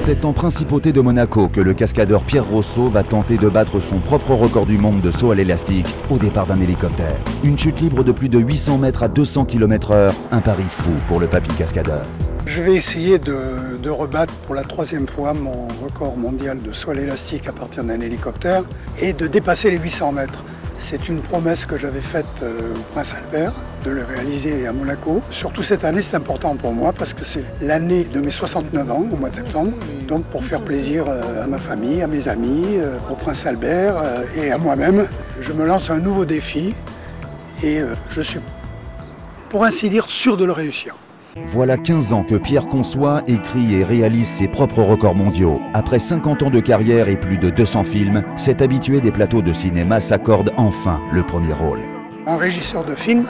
C'est en principauté de Monaco que le cascadeur Pierre Rosso va tenter de battre son propre record du monde de saut à l'élastique au départ d'un hélicoptère. Une chute libre de plus de 800 mètres à 200 km/h, un pari fou pour le papy cascadeur. Je vais essayer de rebattre pour la 3e fois mon record mondial de saut à l'élastique à partir d'un hélicoptère et de dépasser les 800 mètres. C'est une promesse que j'avais faite au Prince Albert, de le réaliser à Monaco. Surtout cette année, c'est important pour moi parce que c'est l'année de mes 69 ans, au mois de septembre. Donc pour faire plaisir à ma famille, à mes amis, au Prince Albert et à moi-même, je me lance un nouveau défi et je suis, pour ainsi dire, sûr de le réussir. Voilà 15 ans que Pierre conçoit, écrit et réalise ses propres records mondiaux. Après 50 ans de carrière et plus de 200 films, cet habitué des plateaux de cinéma s'accorde enfin le premier rôle. Un régisseur de film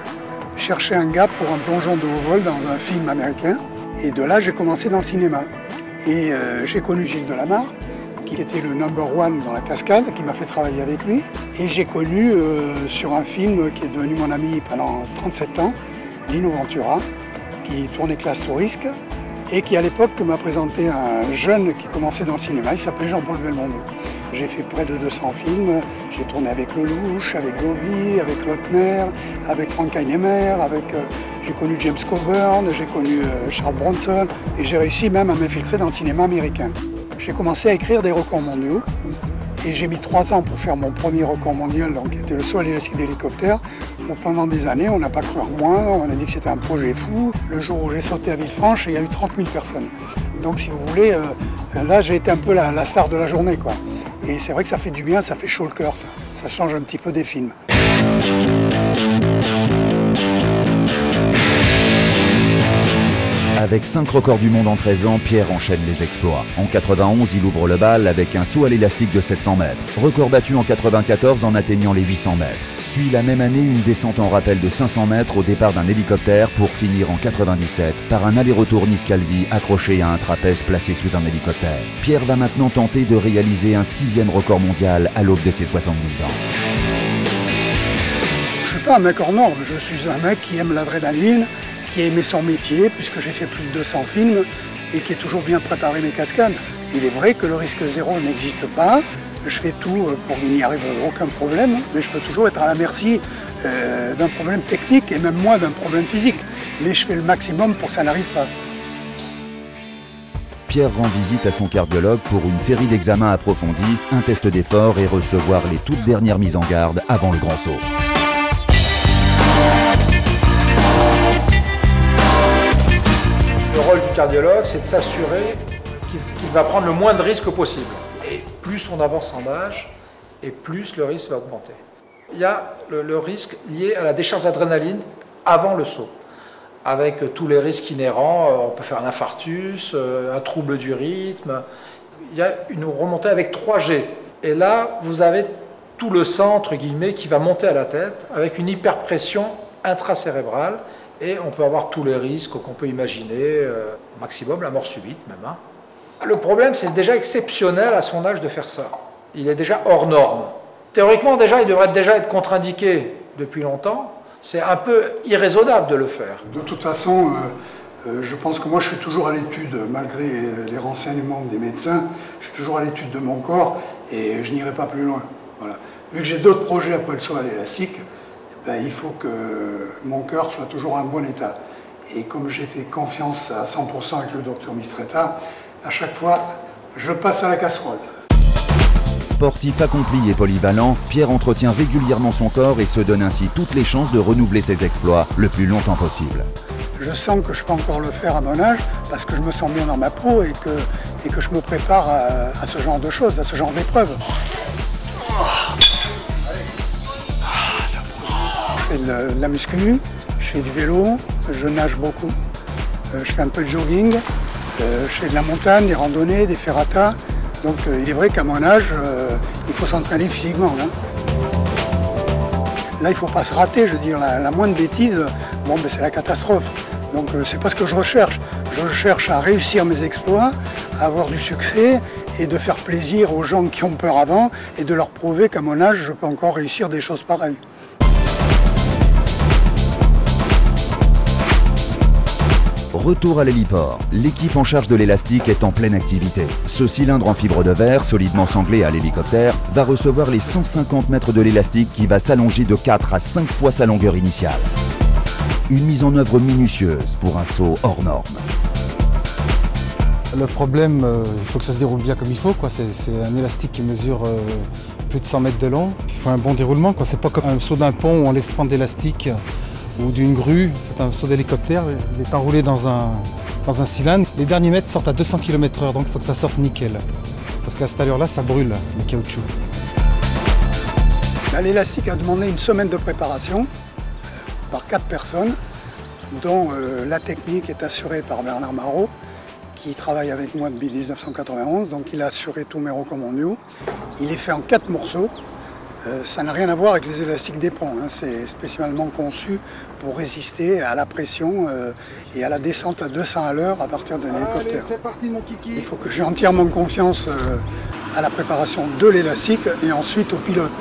cherchait un gars pour un plongeon de haut vol dans un film américain. Et de là, j'ai commencé dans le cinéma. Et j'ai connu Gilles Delamarre, qui était le #1 dans la cascade, qui m'a fait travailler avec lui. Et j'ai connu sur un film qui est devenu mon ami pendant 37 ans, Lino Ventura, qui tournait Classe Tourisque et qui à l'époque m'a présenté un jeune qui commençait dans le cinéma, il s'appelait Jean-Paul Belmondo. J'ai fait près de 200 films, j'ai tourné avec Lelouch, avec Govy, avec Lautner, avec Frank Heinemer, j'ai connu James Coburn, j'ai connu Charles Bronson et j'ai réussi même à m'infiltrer dans le cinéma américain. J'ai commencé à écrire des records mondiaux et j'ai mis 3 ans pour faire mon premier record mondial, donc qui était le saut à l'élastique d'hélicoptère. Pendant des années, on n'a pas cru en moi, on a dit que c'était un projet fou. Le jour où j'ai sauté à Villefranche, il y a eu 30 000 personnes. Donc si vous voulez, là j'ai été un peu la star de la journée, quoi. Et c'est vrai que ça fait du bien, ça fait chaud le cœur, ça change un petit peu des films. Avec 5 records du monde en 13 ans, Pierre enchaîne les exploits. En 91, il ouvre le bal avec un saut à l'élastique de 700 mètres. Record battu en 94 en atteignant les 800 mètres. Suit la même année une descente en rappel de 500 mètres au départ d'un hélicoptère pour finir en 97 par un aller-retour Nice-Calvi accroché à un trapèze placé sous un hélicoptère. Pierre va maintenant tenter de réaliser un 6e record mondial à l'aube de ses 70 ans. Je ne suis pas un mec hors norme, je suis un mec qui aime l'adrénaline, qui a aimé son métier, puisque j'ai fait plus de 200 films, et qui est toujours bien préparé mes cascades. Il est vrai que le risque zéro n'existe pas, je fais tout pour qu'il n'y arrive aucun problème, mais je peux toujours être à la merci d'un problème technique, et même moi d'un problème physique. Mais je fais le maximum pour que ça n'arrive pas. Pierre rend visite à son cardiologue pour une série d'examens approfondis, un test d'effort et recevoir les toutes dernières mises en garde avant le grand saut. Le rôle du cardiologue, c'est de s'assurer qu'il va prendre le moins de risques possible. Et plus on avance en âge, et plus le risque va augmenter. Il y a le risque lié à la décharge d'adrénaline avant le saut, avec tous les risques inhérents. On peut faire un infarctus, un trouble du rythme. Il y a une remontée avec 3G. Et là, vous avez tout le sang, entre guillemets, qui va monter à la tête, avec une hyperpression intracérébrale. Et on peut avoir tous les risques qu'on peut imaginer, au maximum la mort subite même. Hein. Le problème, c'est déjà exceptionnel à son âge de faire ça. Il est déjà hors norme. Théoriquement, déjà, il devrait déjà être contre-indiqué depuis longtemps. C'est un peu irraisonnable de le faire. De toute façon, je pense que moi, je suis toujours à l'étude, malgré les renseignements des médecins, je suis toujours à l'étude de mon corps et je n'irai pas plus loin. Voilà. Vu que j'ai d'autres projets après le saut à l'élastique, ben, il faut que mon cœur soit toujours en bon état. Et comme j'ai fait confiance à 100% avec le docteur Mistretta, à chaque fois, je passe à la casserole. Sportif accompli et polyvalent, Pierre entretient régulièrement son corps et se donne ainsi toutes les chances de renouveler ses exploits le plus longtemps possible. Je sens que je peux encore le faire à mon âge parce que je me sens bien dans ma peau et que je me prépare à ce genre de choses, à ce genre d'épreuves. Je fais de la muscu, je fais du vélo, je nage beaucoup, je fais un peu de jogging, je fais de la montagne, des randonnées, des ferratas. Donc il est vrai qu'à mon âge, il faut s'entraîner physiquement. Hein. Là, il ne faut pas se rater, je veux dire, la moindre bêtise, bon, ben, c'est la catastrophe. Donc c'est pas ce que je recherche. Je cherche à réussir mes exploits, à avoir du succès et de faire plaisir aux gens qui ont peur avant et de leur prouver qu'à mon âge, je peux encore réussir des choses pareilles. Retour à l'héliport. L'équipe en charge de l'élastique est en pleine activité. Ce cylindre en fibre de verre, solidement sanglé à l'hélicoptère, va recevoir les 150 mètres de l'élastique qui va s'allonger de 4 à 5 fois sa longueur initiale. Une mise en œuvre minutieuse pour un saut hors norme. Le problème, il faut que ça se déroule bien comme il faut, quoi. C'est un élastique qui mesure plus de 100 mètres de long. Il faut un bon déroulement, quoi. C'est pas comme un saut d'un pont où on laisse prendre d'élastique ou d'une grue. C'est un saut d'hélicoptère. Il est enroulé dans un cylindre. Les derniers mètres sortent à 200 km/h, donc il faut que ça sorte nickel. Parce qu'à cette allure-là, ça brûle, le caoutchouc. L'élastique a demandé une semaine de préparation par 4 personnes, dont la technique est assurée par Bernard Marot, qui travaille avec moi depuis 1991, donc il a assuré tous mes recommandos. Il est fait en 4 morceaux. Ça n'a rien à voir avec les élastiques des ponts, hein. C'est spécialement conçu pour résister à la pression et à la descente à 200 à l'heure à partir d'un hélicoptère. C'est parti, mon kiki. Il faut que j'ai entièrement confiance à la préparation de l'élastique et ensuite au pilote.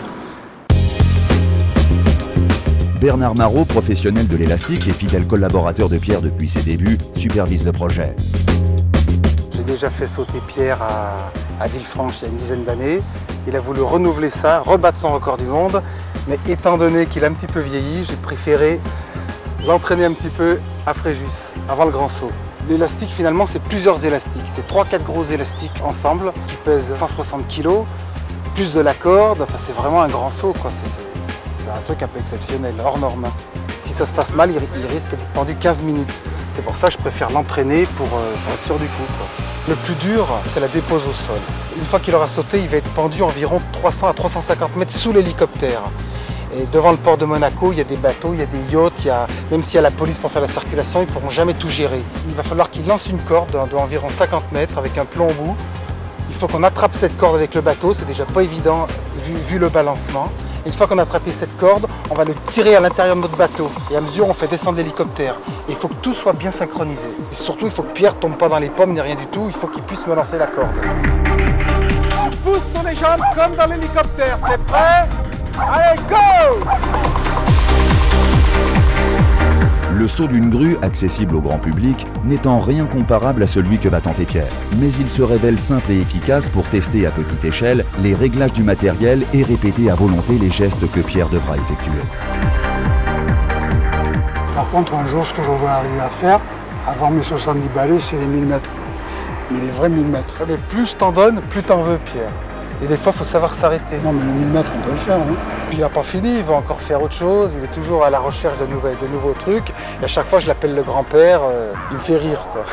Bernard Marot, professionnel de l'élastique et fidèle collaborateur de Pierre depuis ses débuts, supervise le projet. J'ai déjà fait sauter Pierre à Villefranche il y a une dizaine d'années. Il a voulu renouveler ça, rebattre son record du monde. Mais étant donné qu'il a un petit peu vieilli, j'ai préféré l'entraîner un petit peu à Fréjus, avant le grand saut. L'élastique, finalement, c'est plusieurs élastiques. C'est 3-4 gros élastiques ensemble qui pèsent 160 kg, plus de la corde. Enfin, c'est vraiment un grand saut, quoi. C'est un truc un peu exceptionnel, hors norme. Si ça se passe mal, il risque d'être pendu 15 minutes. C'est pour ça que je préfère l'entraîner pour être sûr du coup, quoi. Le plus dur, c'est la dépose au sol. Une fois qu'il aura sauté, il va être pendu environ 300 à 350 mètres sous l'hélicoptère. Et devant le port de Monaco, il y a des bateaux, il y a des yachts, même s'il y a la police pour faire la circulation, ils ne pourront jamais tout gérer. Il va falloir qu'il lance une corde d'environ 50 mètres avec un plomb au bout. Il faut qu'on attrape cette corde avec le bateau, c'est déjà pas évident vu le balancement. Une fois qu'on a attrapé cette corde, on va le tirer à l'intérieur de notre bateau. Et à mesure, on fait descendre l'hélicoptère. Et il faut que tout soit bien synchronisé. Et surtout, il faut que Pierre tombe pas dans les pommes ni rien du tout. Il faut qu'il puisse me lancer la corde. On pousse sur les jambes comme dans l'hélicoptère. C'est prêt? Allez, go! Le saut d'une grue, accessible au grand public, n'est en rien comparable à celui que va tenter Pierre. Mais il se révèle simple et efficace pour tester à petite échelle les réglages du matériel et répéter à volonté les gestes que Pierre devra effectuer. Par contre, un jour, ce que je veux arriver à faire, avant mes 70 balais, c'est les 1000 mètres. Mais les vrais 1000 mètres. Mais plus je t'en donne, plus t'en veux, Pierre. Et des fois, il faut savoir s'arrêter. Non, mais les 1000 mètres, on peut le faire, hein. Puis il n'a pas fini, il va encore faire autre chose, il est toujours à la recherche de nouveaux trucs. Et à chaque fois, je l'appelle le grand-père, il me fait rire, quoi.